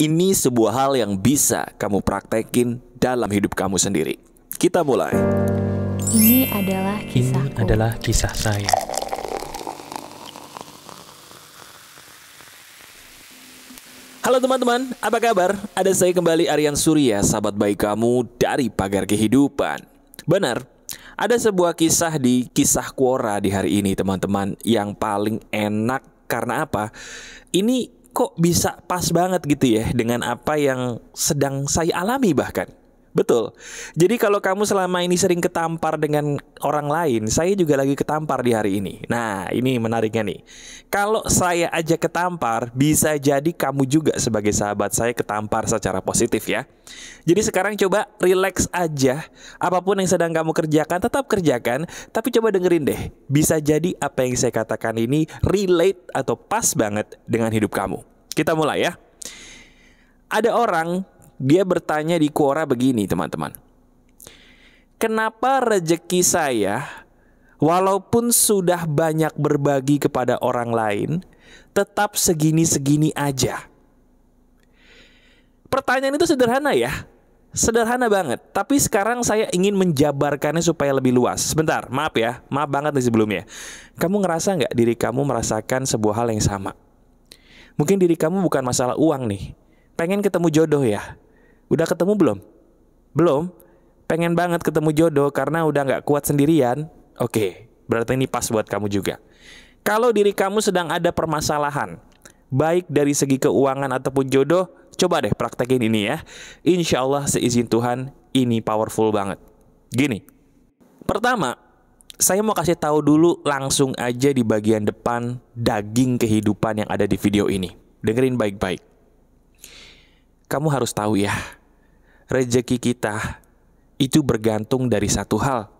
Ini sebuah hal yang bisa kamu praktekin dalam hidup kamu sendiri. Kita mulai. Ini adalah kisahku. Ini adalah kisah saya. Halo teman-teman, apa kabar? Ada saya kembali, Aryan Surya, sahabat baik kamu dari Pagar Kehidupan. Benar, ada sebuah kisah di Kisah Quora di hari ini teman-teman yang paling enak. Karena apa? Ini kok bisa pas banget gitu ya dengan apa yang sedang saya alami bahkan. Betul. Jadi kalau kamu selama ini sering ketampar dengan orang lain, saya juga lagi ketampar di hari ini. Nah, ini menariknya nih. Kalau saya aja ketampar, bisa jadi kamu juga sebagai sahabat saya ketampar secara positif ya. Jadi sekarang coba relax aja. Apapun yang sedang kamu kerjakan, tetap kerjakan. Tapi coba dengerin deh. Bisa jadi apa yang saya katakan ini relate atau pas banget dengan hidup kamu. Kita mulai ya. Ada orang, dia bertanya di Quora begini teman-teman. Kenapa rezeki saya walaupun sudah banyak berbagi kepada orang lain tetap segini-segini aja? Pertanyaan itu sederhana ya. Sederhana banget. Tapi sekarang saya ingin menjabarkannya supaya lebih luas. Sebentar, maaf ya. Maaf banget nih sebelumnya. Kamu ngerasa nggak diri kamu merasakan sebuah hal yang sama? Mungkin diri kamu bukan masalah uang nih. Pengen ketemu jodoh ya. Udah ketemu belum? Belum? Pengen banget ketemu jodoh karena udah gak kuat sendirian? Oke, berarti ini pas buat kamu juga. Kalau diri kamu sedang ada permasalahan, baik dari segi keuangan ataupun jodoh, coba deh praktekin ini ya. Insya Allah seizin Tuhan, ini powerful banget. Gini, pertama, saya mau kasih tahu dulu langsung aja di bagian depan daging kehidupan yang ada di video ini. Dengerin baik-baik. Kamu harus tahu ya, rezeki kita itu bergantung dari satu hal.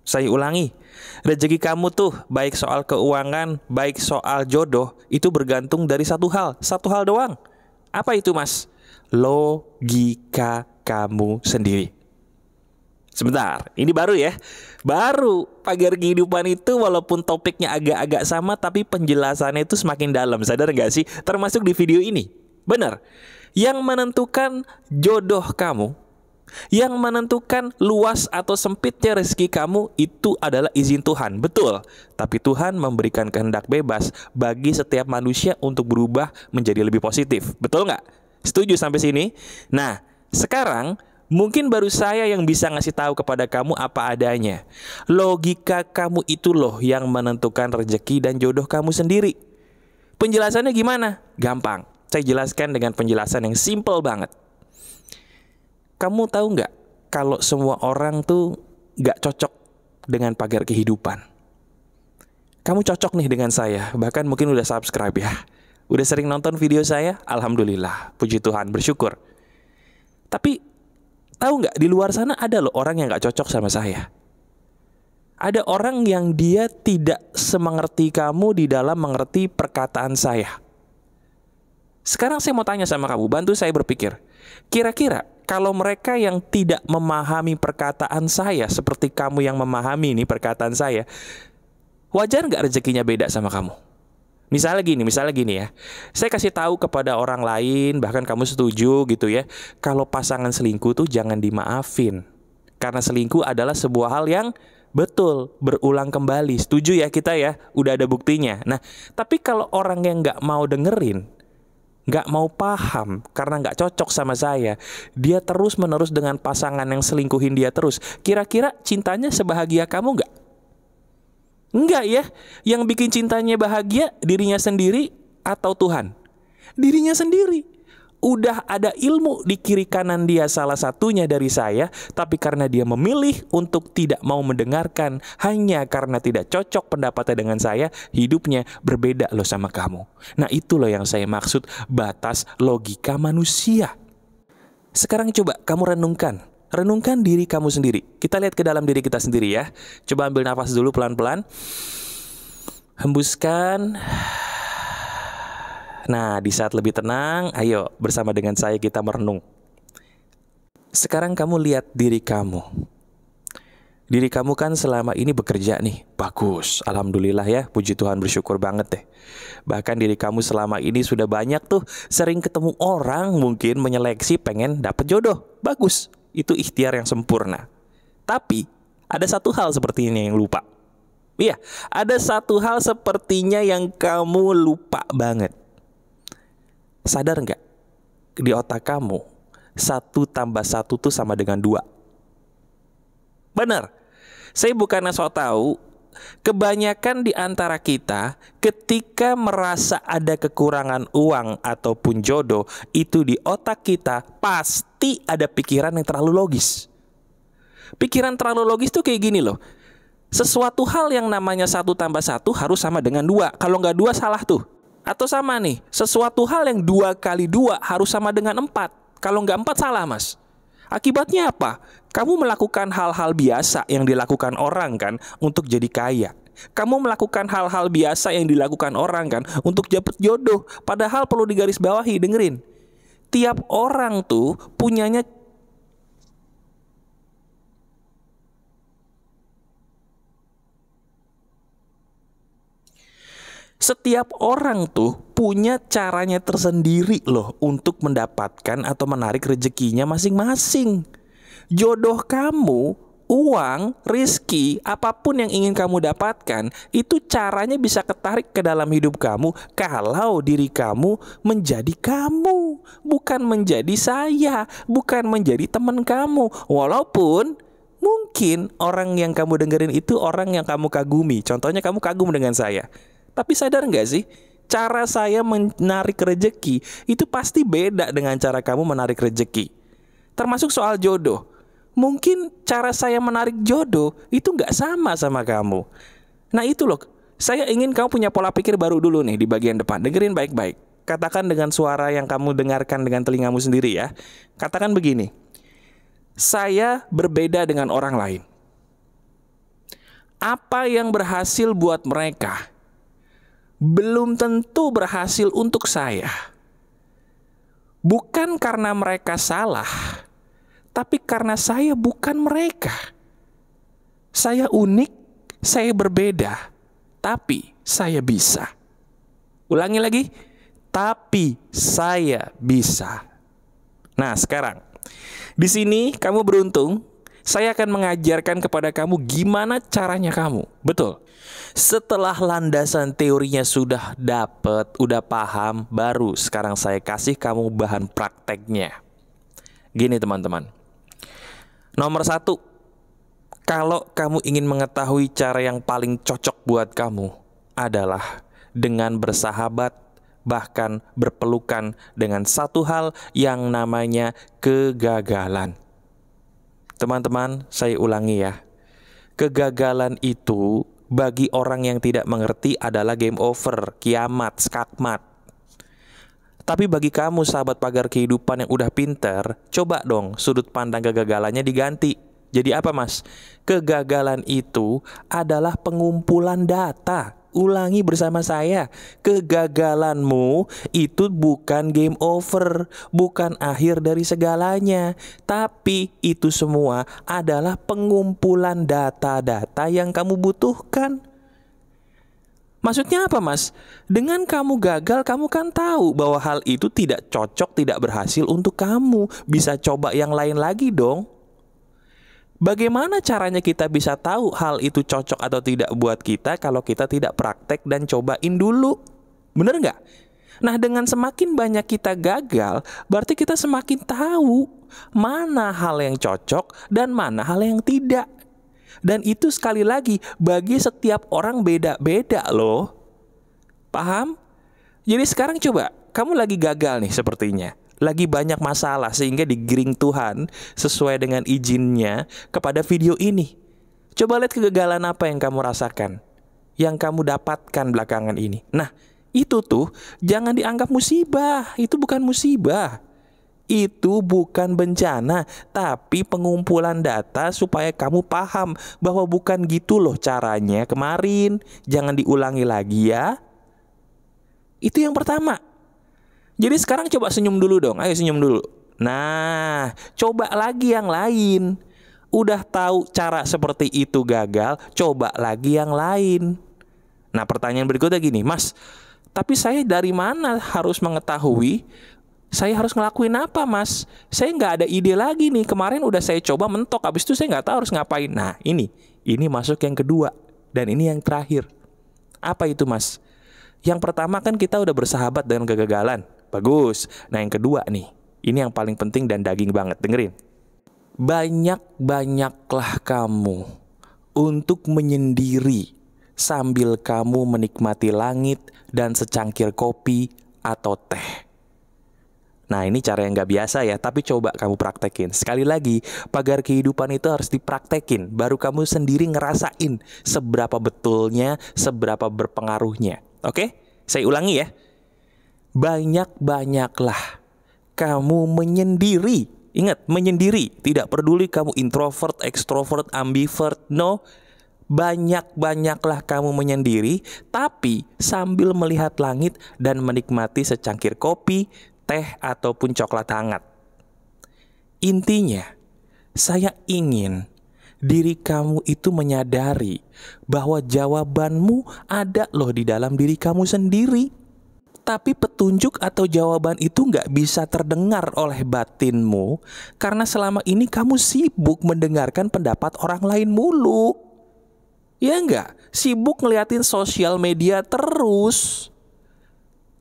Saya ulangi, rezeki kamu tuh baik soal keuangan, baik soal jodoh, itu bergantung dari satu hal doang. Apa itu mas? Logika kamu sendiri. Sebentar, ini baru ya. Baru Pagar Kehidupan itu walaupun topiknya agak-agak sama, tapi penjelasannya itu semakin dalam. Sadar gak sih? Termasuk di video ini. Benar. Yang menentukan jodoh kamu, yang menentukan luas atau sempitnya rezeki kamu, itu adalah izin Tuhan. Betul. Tapi Tuhan memberikan kehendak bebas bagi setiap manusia untuk berubah menjadi lebih positif. Betul nggak? Setuju sampai sini? Nah, sekarang mungkin baru saya yang bisa ngasih tahu kepada kamu apa adanya. Logika kamu itu loh yang menentukan rezeki dan jodoh kamu sendiri. Penjelasannya gimana? Gampang. Saya jelaskan dengan penjelasan yang simple banget. Kamu tahu nggak kalau semua orang tuh nggak cocok dengan Pagar Kehidupan? Kamu cocok nih dengan saya, bahkan mungkin udah subscribe ya. Udah sering nonton video saya, alhamdulillah, puji Tuhan, bersyukur. Tapi tahu nggak di luar sana ada loh orang yang nggak cocok sama saya. Ada orang yang dia tidak semengerti kamu di dalam mengerti perkataan saya. Sekarang saya mau tanya sama kamu, bantu saya berpikir. Kira-kira kalau mereka yang tidak memahami perkataan saya seperti kamu yang memahami nih perkataan saya, wajar nggak rezekinya beda sama kamu? Misalnya gini ya. Saya kasih tahu kepada orang lain, bahkan kamu setuju gitu ya, kalau pasangan selingkuh tuh jangan dimaafin. Karena selingkuh adalah sebuah hal yang betul, berulang kembali. Setuju ya kita ya, udah ada buktinya. Nah, tapi kalau orang yang nggak mau dengerin, nggak mau paham karena nggak cocok sama saya, dia terus-menerus dengan pasangan yang selingkuhin dia terus. Kira-kira cintanya sebahagia kamu nggak? Enggak ya. Yang bikin cintanya bahagia dirinya sendiri atau Tuhan? Dirinya sendiri. Udah ada ilmu di kiri kanan dia, salah satunya dari saya, tapi karena dia memilih untuk tidak mau mendengarkan, hanya karena tidak cocok pendapatnya dengan saya, hidupnya berbeda loh sama kamu. Nah itu loh yang saya maksud batas logika manusia. Sekarang coba kamu renungkan diri kamu sendiri. Kita lihat ke dalam diri kita sendiri ya. Coba ambil nafas dulu pelan-pelan. Hembuskan. Nah, di saat lebih tenang, ayo bersama dengan saya kita merenung. Sekarang kamu lihat diri kamu. Diri kamu kan selama ini bekerja nih, bagus, alhamdulillah ya, puji Tuhan, bersyukur banget deh. Bahkan diri kamu selama ini sudah banyak tuh sering ketemu orang mungkin menyeleksi pengen dapet jodoh, bagus, itu ikhtiar yang sempurna. Tapi ada satu hal seperti ini yang lupa. Iya, ada satu hal sepertinya yang kamu lupa banget. Sadar nggak? Di otak kamu 1+1 tuh sama dengan 2. Benar. Saya bukannya sok tahu, kebanyakan di antara kita ketika merasa ada kekurangan uang ataupun jodoh, itu di otak kita pasti ada pikiran yang terlalu logis. Pikiran terlalu logis tuh kayak gini loh. Sesuatu hal yang namanya 1+1 harus sama dengan 2. Kalau nggak 2 salah tuh. Atau sama nih, sesuatu hal yang 2x2 harus sama dengan 4. Kalau nggak 4 salah, Mas. Akibatnya apa? Kamu melakukan hal-hal biasa yang dilakukan orang kan untuk jadi kaya. Kamu melakukan hal-hal biasa yang dilakukan orang kan untuk dapat jodoh. Padahal perlu digarisbawahi, dengerin. Tiap orang tuh punyanya Setiap orang tuh punya caranya tersendiri loh untuk mendapatkan atau menarik rezekinya masing-masing. Jodoh kamu, uang, rizki, apapun yang ingin kamu dapatkan, itu caranya bisa ketarik ke dalam hidup kamu kalau diri kamu menjadi kamu, bukan menjadi saya, bukan menjadi teman kamu. Walaupun mungkin orang yang kamu dengerin itu orang yang kamu kagumi. Contohnya kamu kagum dengan saya. Tapi sadar nggak sih, cara saya menarik rezeki itu pasti beda dengan cara kamu menarik rezeki. Termasuk soal jodoh. Mungkin cara saya menarik jodoh itu nggak sama kamu. Nah itu loh, saya ingin kamu punya pola pikir baru dulu nih di bagian depan. Dengerin baik-baik. Katakan dengan suara yang kamu dengarkan dengan telingamu sendiri ya. Katakan begini, saya berbeda dengan orang lain. Apa yang berhasil buat mereka belum tentu berhasil untuk saya. Bukan karena mereka salah, tapi karena saya bukan mereka. Saya unik, saya berbeda, tapi saya bisa. Ulangi lagi, tapi saya bisa. Nah, sekarang di sini kamu beruntung. Saya akan mengajarkan kepada kamu gimana caranya kamu. Betul. Setelah landasan teorinya sudah dapet, udah paham, baru sekarang saya kasih kamu bahan prakteknya. Gini teman-teman. Nomor 1, kalau kamu ingin mengetahui cara yang paling cocok buat kamu adalah dengan bersahabat, bahkan berpelukan dengan satu hal yang namanya kegagalan. Teman-teman, saya ulangi ya. Kegagalan itu bagi orang yang tidak mengerti adalah game over, kiamat, skakmat. Tapi bagi kamu sahabat pagar kehidupan yang udah pinter, coba dong sudut pandang kegagalannya diganti. Jadi apa mas? Kegagalan itu adalah pengumpulan data. Ulangi bersama saya, kegagalanmu itu bukan game over, bukan akhir dari segalanya, tapi itu semua adalah pengumpulan data-data yang kamu butuhkan. Maksudnya apa mas? Dengan kamu gagal, kamu kan tahu bahwa hal itu tidak cocok, tidak berhasil untuk kamu. Bisa coba yang lain lagi dong. Bagaimana caranya kita bisa tahu hal itu cocok atau tidak buat kita kalau kita tidak praktek dan cobain dulu? Bener nggak? Nah, dengan semakin banyak kita gagal, berarti kita semakin tahu mana hal yang cocok dan mana hal yang tidak. Dan itu sekali lagi bagi setiap orang beda-beda loh. Paham? Jadi sekarang coba, kamu lagi gagal nih sepertinya. Lagi banyak masalah sehingga digiring Tuhan sesuai dengan izinnya kepada video ini. Coba lihat kegagalan apa yang kamu rasakan, yang kamu dapatkan belakangan ini. Nah, itu tuh jangan dianggap musibah. Itu bukan musibah. Itu bukan bencana, tapi pengumpulan data supaya kamu paham bahwa bukan gitu loh caranya kemarin. Jangan diulangi lagi ya. Itu yang pertama. Jadi sekarang coba senyum dulu dong. Ayo senyum dulu. Nah, coba lagi yang lain. Udah tahu cara seperti itu gagal, coba lagi yang lain. Nah, pertanyaan berikutnya gini, Mas, tapi saya dari mana harus mengetahui saya harus ngelakuin apa, Mas? Saya nggak ada ide lagi nih. Kemarin udah saya coba mentok, habis itu saya nggak tahu harus ngapain. Nah, ini masuk yang kedua. Dan ini yang terakhir. Apa itu, Mas? Yang pertama kan kita udah bersahabat dengan kegagalan. Bagus. Nah, yang kedua nih, ini yang paling penting dan daging banget. Dengerin. Banyak-banyaklah kamu untuk menyendiri sambil kamu menikmati langit dan secangkir kopi atau teh. Nah, ini cara yang gak biasa ya, tapi coba kamu praktekin. Sekali lagi, pagar kehidupan itu harus dipraktekin, baru kamu sendiri ngerasain seberapa betulnya, seberapa berpengaruhnya. Oke? Saya ulangi ya. Banyak-banyaklah kamu menyendiri. Ingat, menyendiri. Tidak peduli kamu introvert, extrovert, ambivert, no. Banyak-banyaklah kamu menyendiri, tapi sambil melihat langit dan menikmati secangkir kopi, teh, ataupun coklat hangat. Intinya, saya ingin diri kamu itu menyadari bahwa jawabanmu ada loh di dalam diri kamu sendiri. Tapi petunjuk atau jawaban itu nggak bisa terdengar oleh batinmu karena selama ini kamu sibuk mendengarkan pendapat orang lain mulu. Ya nggak? Sibuk ngeliatin sosial media terus.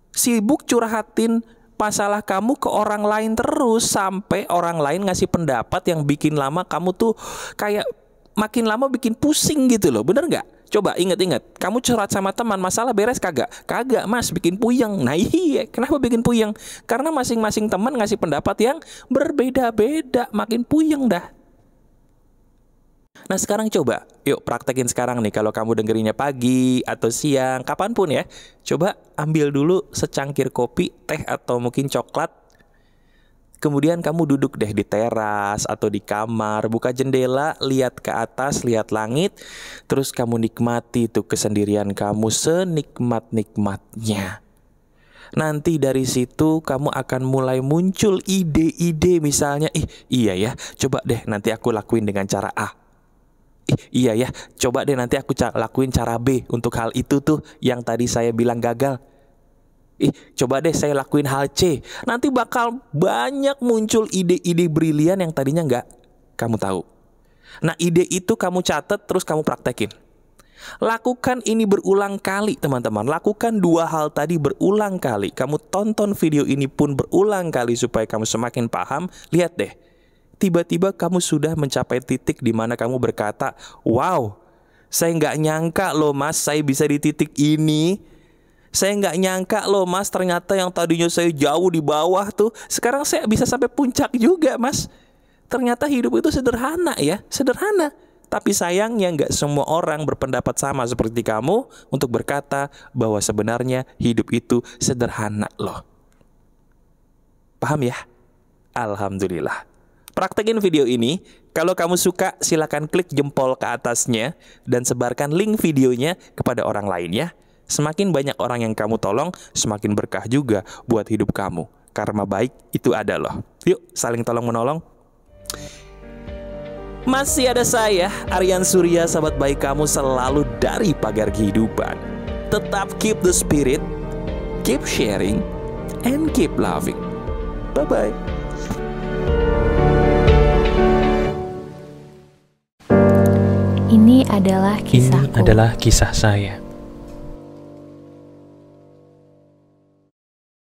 Sibuk curhatin masalah kamu ke orang lain terus sampai orang lain ngasih pendapat yang bikin lama kamu tuh kayak makin lama bikin pusing gitu loh. Bener nggak? Coba inget-inget, kamu curhat sama teman masalah beres kagak? Kagak, Mas, bikin puyeng. Nah iya, kenapa bikin puyeng? Karena masing-masing teman ngasih pendapat yang berbeda-beda, makin puyeng dah. Nah sekarang coba, yuk praktekin sekarang nih. Kalau kamu dengerinnya pagi atau siang, kapanpun ya, coba ambil dulu secangkir kopi, teh, atau mungkin coklat. Kemudian kamu duduk deh di teras atau di kamar, buka jendela, lihat ke atas, lihat langit. Terus kamu nikmati tuh kesendirian kamu senikmat-nikmatnya. Nanti dari situ kamu akan mulai muncul ide-ide, misalnya, iya ya, coba deh nanti aku lakuin dengan cara A. Iya ya, coba deh nanti aku lakuin cara B untuk hal itu tuh yang tadi saya bilang gagal. Coba deh saya lakuin hal C. Nanti bakal banyak muncul ide-ide brilian yang tadinya nggak kamu tahu. Nah, ide itu kamu catat terus kamu praktekin. Lakukan ini berulang kali, teman-teman. Lakukan dua hal tadi berulang kali. Kamu tonton video ini pun berulang kali supaya kamu semakin paham. Lihat deh. Tiba-tiba kamu sudah mencapai titik di mana kamu berkata, wow, saya nggak nyangka loh, Mas, saya bisa di titik ini. Saya nggak nyangka loh, Mas, ternyata yang tadinya saya jauh di bawah tuh, sekarang saya bisa sampai puncak juga, Mas. Ternyata hidup itu sederhana ya, sederhana. Tapi sayangnya nggak semua orang berpendapat sama seperti kamu untuk berkata bahwa sebenarnya hidup itu sederhana loh. Paham ya? Alhamdulillah. Praktekin video ini. Kalau kamu suka, silakan klik jempol ke atasnya dan sebarkan link videonya kepada orang lain ya. Semakin banyak orang yang kamu tolong, semakin berkah juga buat hidup kamu. Karma baik itu ada loh. Yuk, saling tolong-menolong. Masih ada saya, Aryan Surya, sahabat baik kamu selalu dari pagar kehidupan. Tetap keep the spirit, keep sharing, and keep loving. Bye-bye. Ini adalah kisahku. Ini adalah kisah saya.